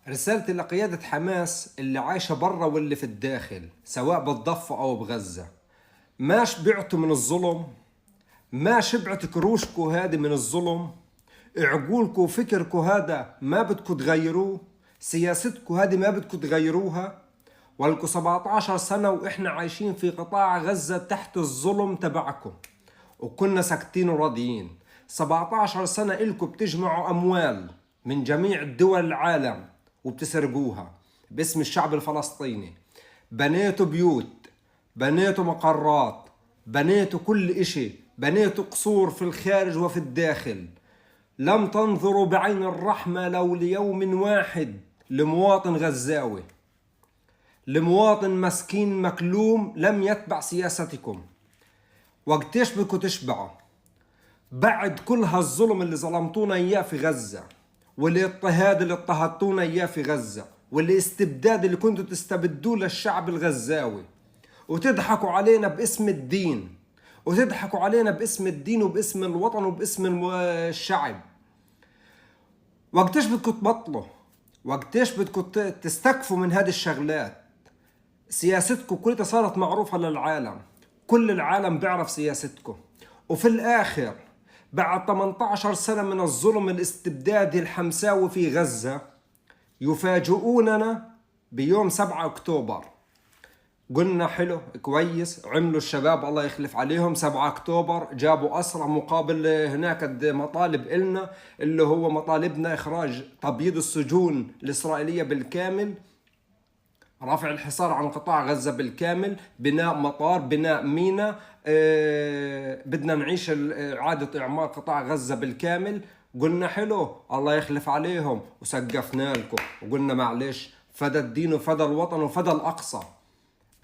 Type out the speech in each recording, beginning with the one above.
رسالتي لقيادة حماس اللي عايشة برا واللي في الداخل، سواء بالضفة أو بغزة: ما شبعتوا من الظلم؟ ما شبعت كروشكو هذه من الظلم؟ عقولكو وفكركو هذا ما بدكو تغيروه؟ سياستكو هذه ما بدكو تغيروها؟ ولكو 17 سنة وإحنا عايشين في قطاع غزة تحت الظلم تبعكم، وكنا ساكتين وراضيين. 17 سنة إلكو بتجمعوا أموال من جميع دول العالم وبتسرقوها باسم الشعب الفلسطيني. بنيتوا بيوت، بنيتوا مقرات، بنيتوا كل إشي، بنيتوا قصور في الخارج وفي الداخل. لم تنظروا بعين الرحمة لو ليوم واحد لمواطن غزاوي، لمواطن مسكين مكلوم لم يتبع سياستكم. وقتيش بدكم تشبعوا؟ بعد كل هالظلم اللي ظلمتونا اياه في غزة، والاضطهاد اللي اضطهدتونا اياه في غزة، والاستبداد اللي كنتوا تستبدوه للشعب الغزاوي، وتضحكوا علينا باسم الدين، وتضحكوا علينا باسم الدين وباسم الوطن وباسم الشعب. وقتيش بدكم تبطلوا؟ وقتيش بدكم تستكفوا من هذه الشغلات؟ سياستكم كلها صارت معروفة للعالم، كل العالم بيعرف سياستكم. وفي الآخر بعد 18 سنة من الظلم الاستبدادي الحمساوي في غزة يفاجئوننا بيوم 7 أكتوبر. قلنا حلو كويس، عملوا الشباب الله يخلف عليهم 7 أكتوبر، جابوا أسرى مقابل هناك مطالب إلنا، اللي هو مطالبنا إخراج تبييض السجون الإسرائيلية بالكامل، رفع الحصار عن قطاع غزة بالكامل، بناء مطار، بناء ميناء، بدنا نعيش إعادة إعمار قطاع غزة بالكامل. قلنا حلو الله يخلف عليهم وسقفنا لكم وقلنا معلش، فدى الدين وفدى الوطن وفدى الأقصى.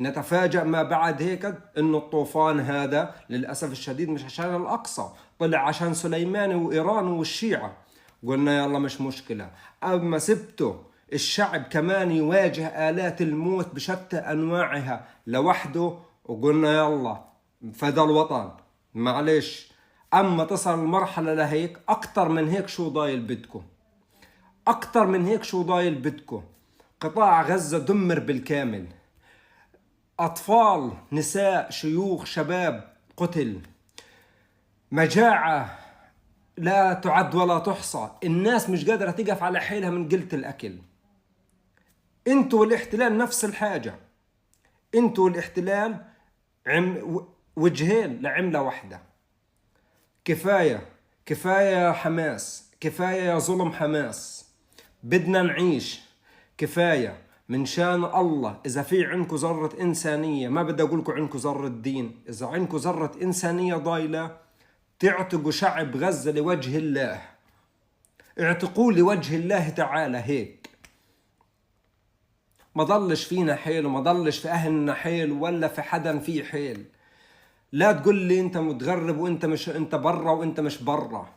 نتفاجأ ما بعد هيك إنه الطوفان هذا للأسف الشديد مش عشان الأقصى، طلع عشان سليماني وإيران والشيعة. قلنا يلا مش مشكلة. أما سبته الشعب كمان يواجه آلات الموت بشتى أنواعها لوحده، وقلنا يلا فدى الوطن معلش. أما تصل المرحلة لهيك، أكتر من هيك شو ضايل بدكم؟ أكتر من هيك شو ضايل بدكم؟ قطاع غزة دمر بالكامل، أطفال، نساء، شيوخ، شباب قتل، مجاعة لا تعد ولا تحصى، الناس مش قادرة تقف على حيلها من قلة الأكل. انتوا والاحتلال نفس الحاجة، انتوا والاحتلال وجهين لعملة واحدة. كفاية، كفاية يا حماس، كفاية يا ظلم حماس، بدنا نعيش. كفاية من شان الله. إذا في عندكم ذرة إنسانية، ما بدي أقولكم عندكم ذرة دين، إذا عندكم ذرة إنسانية ضايلة، تعتقوا شعب غزة لوجه الله، اعتقوا لوجه الله تعالى هيك. ما ضلش فينا حيل، وما ضلش في أهلنا حيل، ولا في حدا فيه حيل. لا تقول لي أنت متغرب وأنت مش، أنت برا وأنت مش برا.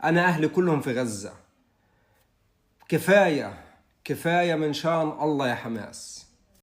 أنا أهلي كلهم في غزة. كفاية، كفاية من شان الله يا حماس.